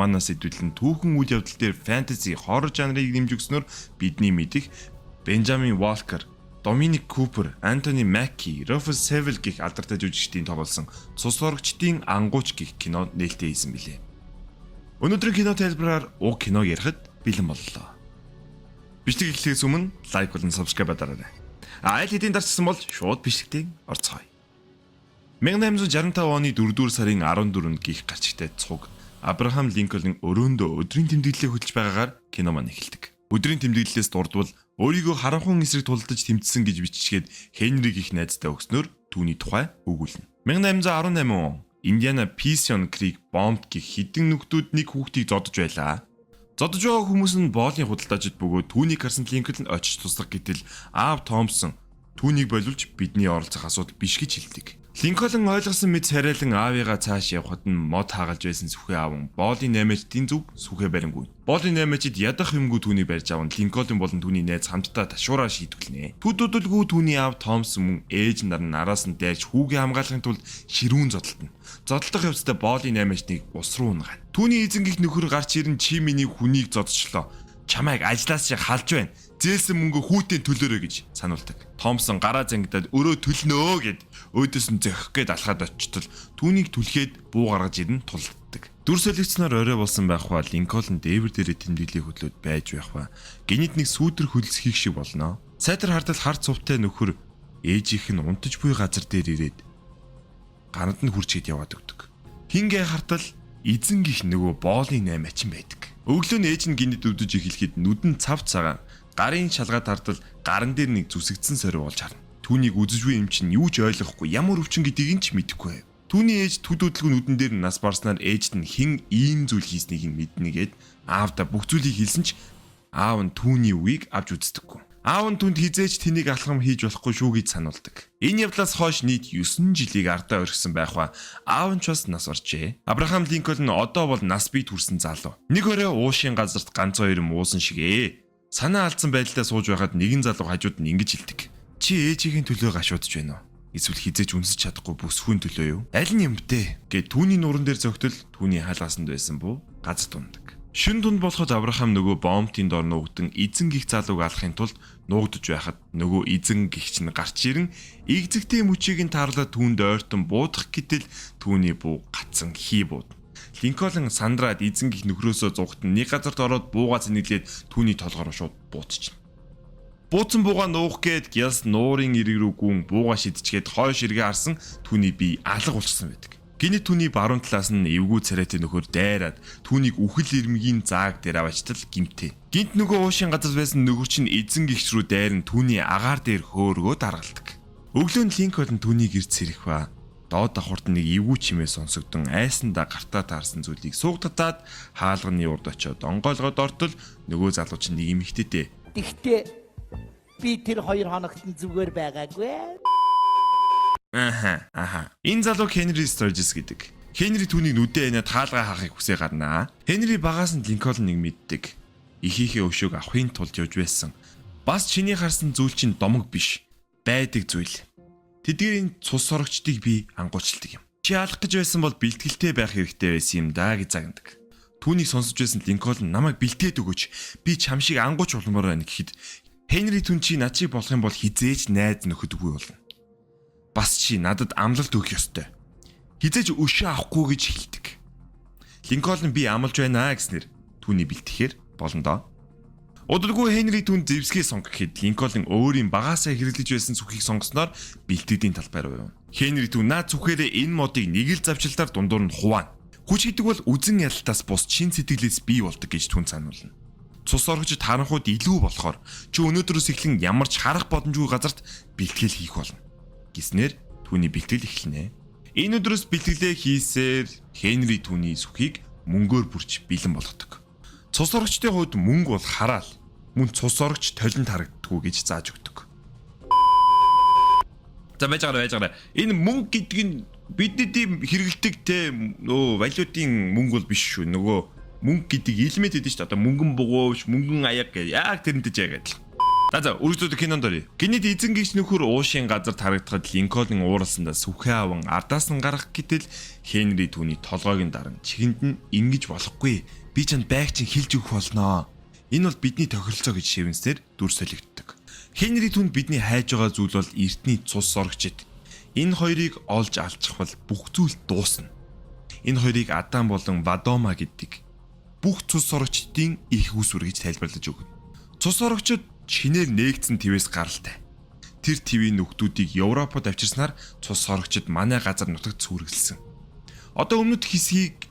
Манаас сэдвэлэн түүхэн үйл явдал дээр фэнтези, хоррор жанрыг нэмж өгснөөр бидний мэдих Бенджамин Волкер, Доминик Купер, Антони Макки, Руфус Севил гэх алдартай жүжигчдийн тоглосон Цус сурагчдын ангууч гэх кино нээлттэй хийсэн билээ. Өнөөдрийн кино тайлбараар уг киног ярихад бэлэн боллоо. Бичлэг эхлэхээс өмнө лайк болон subscribe дараарай. Аль хэдийн дарчсан бол шууд бичлэгтээ орцгоё. 1865 оны 4-р сарын 14-нд гих гарчигтай цуг Абрахам Линкольн өрөөндөө өдрийн тэмдэглэлээ хөтлж байгаагаар кино маань эхэлдэг. Өдрийн тэмдэглэлээс дурдвал өөрийгөө харанхуй эсрэг тулдаж тэмцсэн гэж биччихээд Хенри гих найзтай өгснөөр түүний тухай өгүүлнэ. 1818 он Индиана Писион Крик бомб гих хідэн нөхдүүд нэг хүүхдийг зодож байлаа. Зодож байгаа хүмүүс нь боолын худалдаачид бөгөөд түүнийг харсан Линкольн очиж туслах гэтэл аав Томпсон түүнийг боловч бидний оролцох асуудал биш гэж хэлдэг. Линкольн ойлгосон мэт царайлан аавыгаа цааш явхад нь мод хаагалж байсан сүхээ аавн боолын наймаачдын зүг сүхээ баримгүй. Боолын наймаачид ядах юмгүй түүнийг барьж аван Линкольн болон түүний найз хамтдаа ташуураа шийдвэлнэ. Төдөлгүй түүний аав Томпсон мөн ээж нар нь араас нь дайрч хүүгээ хамгаалахын тулд ширүүн зодтолтно. Зодтолдох явцдаа боолын наймаачныг ус руу унгана. Түүний эзэнгийнх нөхөр гарч ирэн чи миний хүнийг зодчлоо. Чамайг ажлаас халж байна. Зээлсэн мөнгө хүүтэн төлөөрэй гэж сануулдаг. Томпсон гараа зангидаад өрөө төлнөө гэд өөдөөс нь зөхөх гээд алхаад очтол түүнийг түлхээд буу гаргаж ирэн тулддаг. Дүр солигчноор орой болсон байх ба Линкольн дээвэр дээрээ тэмдэглэлийн хөдлөөд байж байх ба гинэд нэг сүүдэр хөлсхийг шиг болно. Сайтар хардал хар цувтай нөхөр ээжийнх нь унтаж буй газар дээр ирээд гаранд нь хурцгээд яваад өгдөг. Хингээ хартал эзэн гих нөгөө боолын наймаачин байдаг. Өглөө нь ээж нь гинэд өвдөж эхлэхэд нүдэн цав цагаан гарын шалгаад хартал гаран дээр нэг зүсэгдсэн сорив болж харна. Түүнийг үзэжгүй юм чинь юу ч ойлгохгүй ямар өвчин гэдгийг нь ч мэдэхгүй. Түүний ээж төдөөдлгөө нүдэн дээр нас барснаар ээжд нь хэн ийм зүйл хийснийг нь мэднэгээд аавда бүх зүйлийг хэлсэн ч аав нь түүний үгийг авч үздэггүй. Аав нь түнд хизээч тэнийг алхам хийж болохгүй шүү гэж сануулдаг. Энэ явдлаас хойш нийт 9 жилийг ардаа орхисон байх ба аав нь ч бас нас оржээ. Абрахам Линкольн одоо бол нас бий төрсэн залуу. Нэг өрөө уушийн газарт ганц хоёр муусан шигээ. Санаа алдсан байдлаа сууж байхад нэгэн залуу хажууд нь ингэж хэлдэг. Чи ээжигийн төлөө гашуудж байна уу? Эсвэл хизээж үнсэж чадахгүй бүсгүй төлөө юу? Аль нь юмтэй? Гэт түүний нуран дээр зөгтөл түүний хаалгасанд байсан буу газар тундаг. Шүн тунд болоход Абрахам нөгөө бомбтын дор нуугдсан эзэн гих залууг алахын тулд нуугдж байхад нөгөө эзэн гихч нь гарч ирэн игзэгтэй мөчийг нь таарлаад түүнд ойртон буудах гэтэл түүний буу гацсан хий бууд. Линкольн сандраад эзэн гих нөхрөөсөө зугтан нэг газарт ороод буугаа зэниглээд түүний толгоор шууд буутчихна. Бууцсан буугаа нуух гээд гялс нуурын ирэг рүү гүн буугаа шидчихгээд хойш эргээ харсан түүний бие алга болчихсон байдаг. Гинэ түүний баруун талаас нь эвгүй царайтай нөхөр дайраад түүнийг үхэл ирмгийн зааг дээр аваачтал гимтээ. Гинт нөгөө уушийн газар байсан нөхөр чинь эзэн гихч рүү дайран түүний агаар дээр хөөргөө даргалдаг. Өглөө нь Линкольн түүнийг ирж сэрэх ба доод давхурт нэг эвгүй чимээ сонсогдсон айсандаа гартаа таарсан зүйлийг суугдаад хаалганы урд очиод онгойлгоод ортол нөгөө залуу чинь нэг эмэгтэйтэй. Тэгтээ би тэр 2 хоногт нь зүгээр байгаагүй. Энэ залуу Хенри Сторжес гэдэг. Хенри түүнийг нүдээ энэд хаалгаа хаахыг хүсээ гарнаа. Хенри багаас нь Линкольныг мэддэг. Ихийнхээ өшөөг авахын тулд явж байсан. Бас чиний харсан зүйл чинь домог биш. Байдаг зүйл. Тэдгээрийн цус сорогчдыг би ангуучилдаг юм. Чи алах гэж байсан бол бэлтгэлтэй байх хэрэгтэй байсан юм да гэж загнадаг. Түүнийг сонсож байсан Линкольн намайг бэлтээд өгөөч. Би чам шиг ангууч болмоор байна гэхэд Хенри түн чи над шиг болох юм бол хизээж найз нөхөдгүй болно. Бас чи надад амлалт өгөх ёстой. Хизээж өшөө авахгүй гэж хэлдэг. Линкольн би амлаж байна гэснээр түүний бэлтгэхээр болно доо. Удалгүй Хенри түн зэвсгээ сонгох гэхэд Линкольн өөрийн багаасаа хэрэглэж байсан сүхийг сонгосноор бэлтгэдийн талбай руу явна. Хенри түн наад сүхээрээ энэ модыг нэг л завчилтаар дундуур нь хуваана. Хүч гэдэг бол үзэн ялалтаас бус чин сэтгэлээс бий болдог гэж түн сануулна. Цус оргочд харанхуйд илүү болохоор чи өнөөдрөөс эхлэн ямар ч харах боломжгүй газарт бэлтгэл хийх болно гэснээр түүний бэлтгэл эхэлнэ. Энэ өдрөөс бэлтгэлээ хийсээр Хенри түүний сүхийг мөнгөөр бүрч бэлэн болгодог. Цус оргочдын хувьд мөнгө бол хараал, мөн цус оргоч толинд харагддаггүй гэж зааж өгдөг. За байж байгаа. Энэ мөнгө гэдэг нь бидний хэрэгэлдэг те валютын мөнгө бол биш шүү. Нөгөө мөнгө гэдэг элемент гэдэг чинь одоо мөнгөн бугуувч, мөнгөн аяг гэх яг тэрнтэй жаагаад л. За үргэлжлүүлдэг кинонд оръё. Гинэд эзэн гэгч нөхөр уушийн газар тарагдахад Линкольн ууралсандаа сүхээ аван ардаас нь гарах гэтэл Хенри түүний толгойг нь даран чихэнд нь ингэж болохгүй. Би чанд байг чинь хилж өгөх болноо. Энэ бол бидний тохиролцоо гэж шивнэсээр дүр солигддог. Хенри түнд бидний хайж байгаа зүйл бол эртний цус сорогчид. Энэ хоёрыг олж алчих бол бүх зүйл дуусна. Энэ хоёрыг Адам болон Вадома гэдэг бүх цус сорогчдын их үүсвэр гэж тайлбарлаж өгнө. Цус сорогчид шинээр нээгдсэн твээс гаралтай. Тэр твийн нөхдүүдийг Европод авчирснаар цус сорогчид манай газар нутагт сүргэлсэн. Одоо өмнөд хэсгийг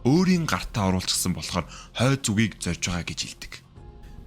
өөрийн гартаа оруулчихсан болохоор хойд зүгийг зорж байгаа гэж хэлдэг.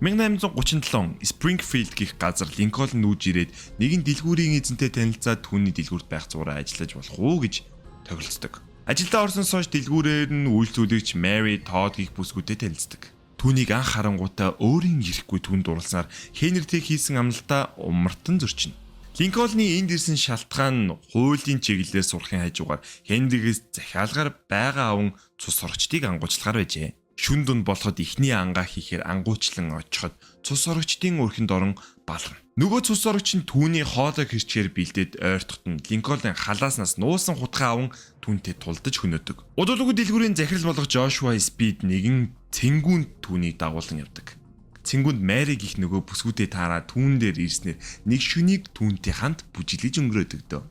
1837 Springfield гэх газар Линкольн нүүж ирээд нэгэн дэлгүүрийн эзэнтэй танилцаад түүний дэлгүүрт байх зураа ажиллаж болох уу гэж тохиролцдог. Ажилдаа орсноос хойш дэлгүүрээр нь үйлчлүүлэгч Mary Todd гих бүсгүүтэй танилцдаг. Түүнийг анх харангуйтаа өөрийн ирэхгүй түнд дурласнаар Хенритэй хийсэн амлалтаа умартан зөрчинө. Линкольны энд ирсэн шалтгаан нь хуулийн чиглэлээр сурахын хажуугаар Хенригээс захиалгаар байгаа аван цус сорогчдыг ангуучлагаар байжээ. Шүн дунд болоход ихний ангаа хийхээр ангуучлан очиход цус сорогчдын өрхөнд орон баларна. Нөгөө цус сорогч нь түүний хоолой хэрчээр бэлдээд ойртоход нь Линкольн халааснаас нуусан хутгаа аван түүнтэй тулдаж хөнөөдөг. Удалгүй дэлгүүрийн захирал болох Joshua Speed нэгэн цэнгүүнд түүнийг дагуулan явдаг. Цэнгүүнд Mary гих нөгөө бүсгүүтэй таараа түүн дээр ирснээр нэг шөнийг түүнтэй хамт бүжиглэж өнгөрөөдөг дөө.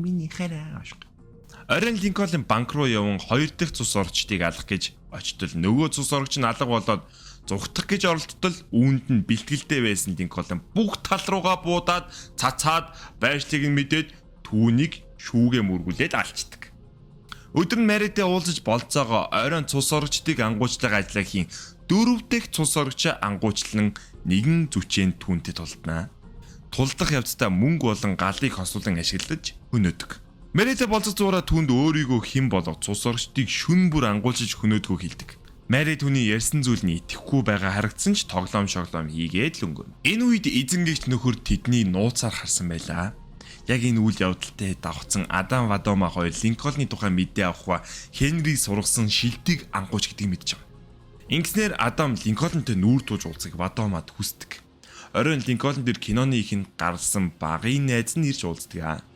Миний хараа. Орон Линкольн банк руу явсан 2 дахь цус сорогчдыг алах гэж очтол нөгөө цус сорогч нь алга болоод зугтах гэж оролдтол үүнд нь бэлтгэлтэй байсан Линкольн бүх тал руугаа буудаад цацаад байршлыг нь мэдээд түүнийг шүүгээ мөргүүлээд алчдаг. Өдөр нь Маритэй уулзаж болцоогоо оройн цус сорогчдыг ангуучлагын ажиллаа хийн 4 дахь цус сорогч ангуучлан нэгэн зүчээнд түүнтэй тулднаа. Тулдах явцдаа мөнгө болон галыг хосуулан ашиглаж хөнөөдөг. Маритэй болцох зуураа түүнд өөрийгөө хэн болгох цус сорогчдыг шүн бүр ангуулж хөнөөдгөө хэлдэг. Мари түүний ярьсан зүйл нь итгэхгүй байгаа харагдсан ч тоглоом шоглоом хийгээд л өнгөрнө. Энэ үед эзэн гэгч нөхөр тэдний нууцаар харсан байлаа. Яг энэ үйл явдалтай давхцсан Адам Вадома хоёр Линкольны тухай мэдээ авахва Хенри сургасан шилдэг ангууч гэдгийг мэдчихв. Ингэснээр Адам Линкольнтэй нүүр тууж уулзах Вадомад хүсдэг. Оройн Линкольн дээр киноны ихэнд гарсан багын найз нь ирж уулздаг.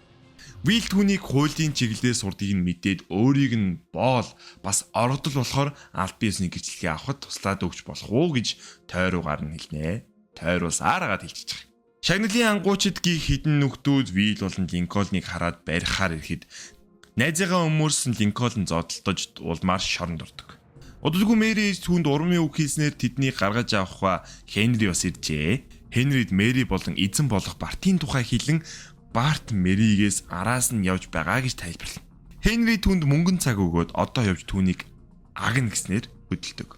Вил түүнийг хуулийн чиглэлээр сурдгийг нь мэдээд өөрийг нь боол бас орогдол болохоор аль биесний гэрчлэгээ авахд туслаад өгч болох уу гэж тойруугаар нь хэлнэ. Тойруулсаар агаад хэлчихэж байгаа. Шагналын ангуучид гих хідэн нөхдүүд Вил болон Линкольныг хараад барихаар ирэхэд найзыгаа өмөрсөн Линкольн зодтолдож улмаар шоронд ордог. Удалгүй Мэри түүнд урмын үг хийснээр тэднийг гаргаж авахва Хенри бас иржээ. Хенрид Мэри болон эзэн болох Бартийн тухай хэлэн Барт Мэригээс араас нь явж байгаа гэж тайлбарлана. Хенри түнд мөнгөн цаг өгөөд одоо явж түүнийг агна гэснээр хөдөлдөг.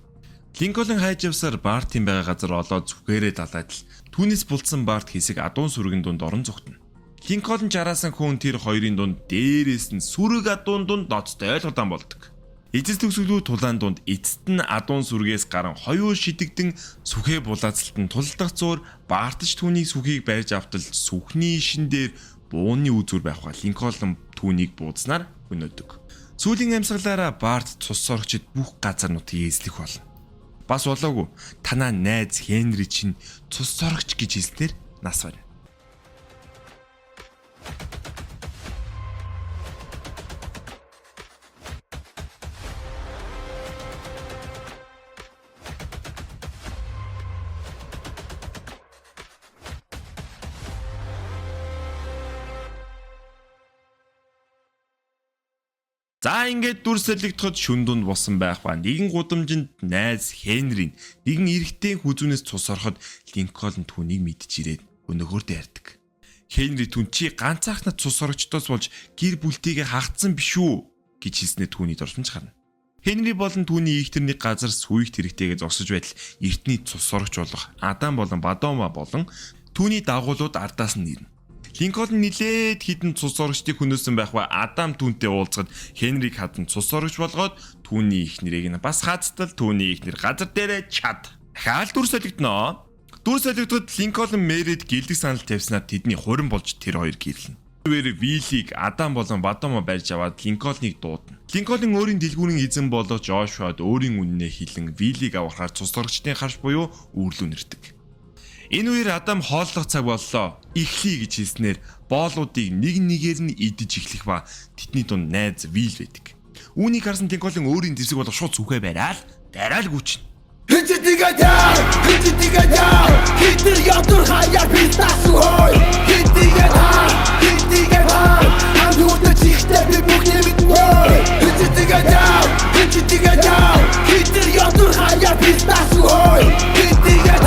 Линкольн хайж явсаар Бартийн байгаа газар олоод зүгээрээ далаад л түүнээс булдсан Барт хэсэг адуун сүргийн дунд орон зогтно. Линкольн жараасан хүн тэр хоёрын дунд дээрээс нь сүрэг адуун дунд ноцтой ойлголон болдог. Эцэс төгсгөлүүд тулаан дунд эцэст нь адуун сүргээс гарan хоёул шидэгдэн сүхээ булаацалтанд тулдах зуур Бартч түүний сүхийг барьж автал сүхний ишин дээр бууны үзүр байх ба Линкольн түүнийг буудснаар хөнөөдөг. Сүүлийн амьсгалаараа Барт цус сорогчид бүх газар нутгийг эзлэх болно. Бас болоогүй танаа найз Хенри чинь цус сорогч гэж хэлснээр нас барь. За ингээд дүр солигдоход шүн дунд босон байх ба нэгэн гудамжинд найз Хенри нэгэн эрэгтэй хүзүүнээс цус ороход Линкольн түүнийг мэдчихирээд өнөөхөөрдөө ярьдаг. Хенри түн чи ганцаархнаа цус орогчдоос болж гэр бүлтийгээ хагцсан биш үү гэж хэлснээр түүний дурсамж гарна. Хенри болон түүний ихтэрний газар сүйгт хэрэгтэйгээ зогсож байтал эртний цус орогч болох Адам болон Вадома болон түүний дагуулууд ардаас нь ирнэ. Линкольн нилээд хідэн цус орогчдыг хөнөөсөн байх ба Адам түүнтэй уулзахад Хенриг хадан цус орогч болгоод түүний ихнэрийг нь бас хацтал түүний ихнэр газар дээрээ чад. Дахиад дүр солигдноо. Дүр солигдоход Линкольн Мэрид гэлдэг санал тавьснаар тэдний хурин болж тэр хоёр гэрэлнэ. Тэрээр Виллийг Адам болон Вадома барьж аваад Линкольныг дуудана. Линкольн өөрийн дэлгүүрийн эзэн болох Жошуад өөрийн үннээ хилэн Виллийг авахаар цус орогчдын харш буюу үүрлүү нэрдэг. Энэ үеэр Адам хооллох цаг боллоо. Эхлэе гэж хэлснээр боолуудыг нэг нэгээр нь идэж эхлэх ба тэдний дунд найз Вил байдаг. Үүнийг харсан Линкольн өөрийн зэвсэг болго шууд зүхэ бариад дараал гүйчин. Хитэр ятур хаяа пистасуу хитигээ амдуур чихтэй би бүхний мэднэ хитигээ хитэр ятур хаяа пистасуу хитигээ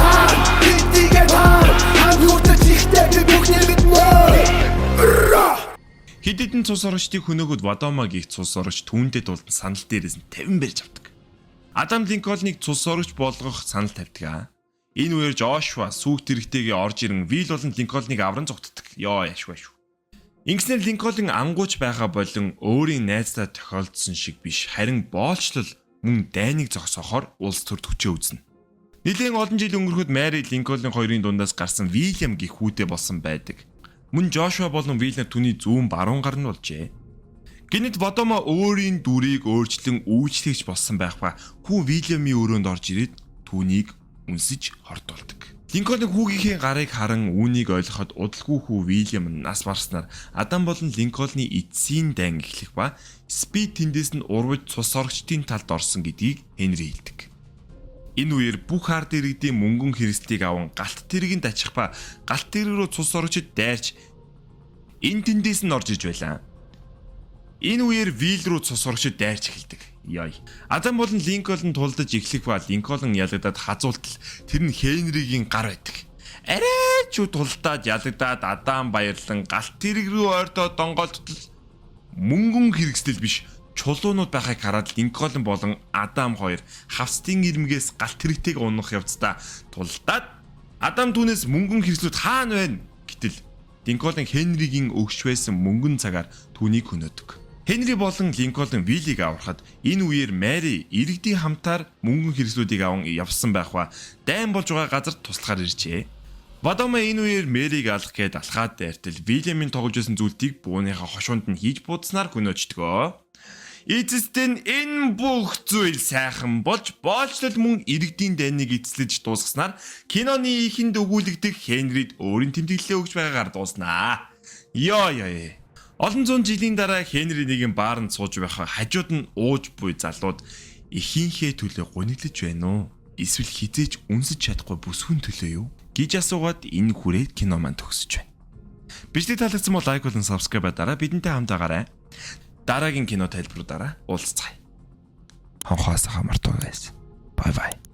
амдуур чихтэй би бүхний мэднэ. Хэд хэдэн цус орогчдыг хөнөөгд Вадома гих цус орогч түүнтэй дулдан санал дээрээс нь 50 барьж авдаг. Адам Линкольныг цус орогч болгох санал тавьдаг. Энэ үеэр Жошуа сүүгт хэрэгтэйгээ орж ирэн Вил болон Линкольныг авран зогтдог. Яа яшгүй. Ингэснээр Линкольн ангууч байгаа болон өөрийн найзтай тохиолдсон шиг биш, харин боолчлол мөн дайныг зогсоохоор улс төр төчөө үзнэ. Нилээн олон жил өнгөрөхөд Мэри Линкольн хоёрын дундаас гарсан Вильям гих хүүтэй болсон байдаг. Мөн Жошуа болон Вил нар түүний зүүн баруун гар нь болжээ. Гэнэт Вадома өөрийн дүрийг өөрчлөн үйлчлэгч болсон байх ба хүү Вильямын өрөөнд орж ирээд түүнийг үнсэж хордуулдаг. Линкольн хүүгийнхээ гарыг харан үүнийг ойлгоход удалгүй хүү Вильям нас барснаар Адам болон Линкольны эцсийн дайн эхлэх ба Спид тэндээс нь урвж цус орогчдын талд орсон гэдгийг Хенри хэлдэг. Энэ үеэр бүх ард иргэдийн мөнгөн хэрэгслийг аван галт тэргийг дачих ба галт тэрэг рүү цус орогчд дайрч энэ тэндээс нь орж иж байлаа. Энэ үеэр Вил рүү цус орогчд дайрч эхэлдэг. Яй. Адам болон Линкольн тулдаж эхлэх ба Линкольн ялагдаад хазуултал тэр нь Хенригийн гар байдаг. Арай ч тулдаад ялагдаад Адам баярлан галт тэрэг рүү ойртоод донгоолтол мөнгөн хэрэгслэл биш чулуунууд байхыг хараад Линкольн болон Адам хоёр хавцдын ирмгээс галт тэрэгтэйг унах явцдаа тулдаад Адам түүнээс мөнгөн хэрэгслүүд хаана байна гэтэл Линкольн Хенригийн өгч байсан мөнгөн цагаар түүнийг хөнөөдөг. Хенри болон Линкольн Виллийг аврахад энэ үеэр Мэри иргэдийн хамтаар мөнгөн хэрэгслүүдийг аван явсан байх ба дайн болж байгаа газар туслахаар иржээ. Вадома энэ үеэр Мэрийг алах гээд алхаад дайртал Вильямын тоглож байсан зүйлтийг бууныхаа хошуунд нь хийж буудснаар хөнөөждгөө. Эцэстээ энэ бүх зүйл сайхан болж боолчлол мөн иргэдийн дайныг эцэлж дуусгаснаар киноны ихэнд өгүүлэгдэх Хенрид өөрийн тэмдэглэлээ өгч байгаагаар дууснаа. Яа. Олон зуун жилийн дараа Хенри нэгэн бааранд сууж байхаа хажууд нь ууж буй залууд эхийнхээ төлөө гуниглаж байна уу? Эсвэл хизээж үнсэж чадахгүй бүсгүн төлөө юу? Гэж асуугаад энэ хүрээд кино маань төгсөж байна. Бичлэг таалагдсан бол лайк болон subscribe дараа бидэнтэй хамт байгаарай. Дараагийн кино тайлбаруудаараа уулзцгаая. Хонхоос хамартуу guys. Bye bye.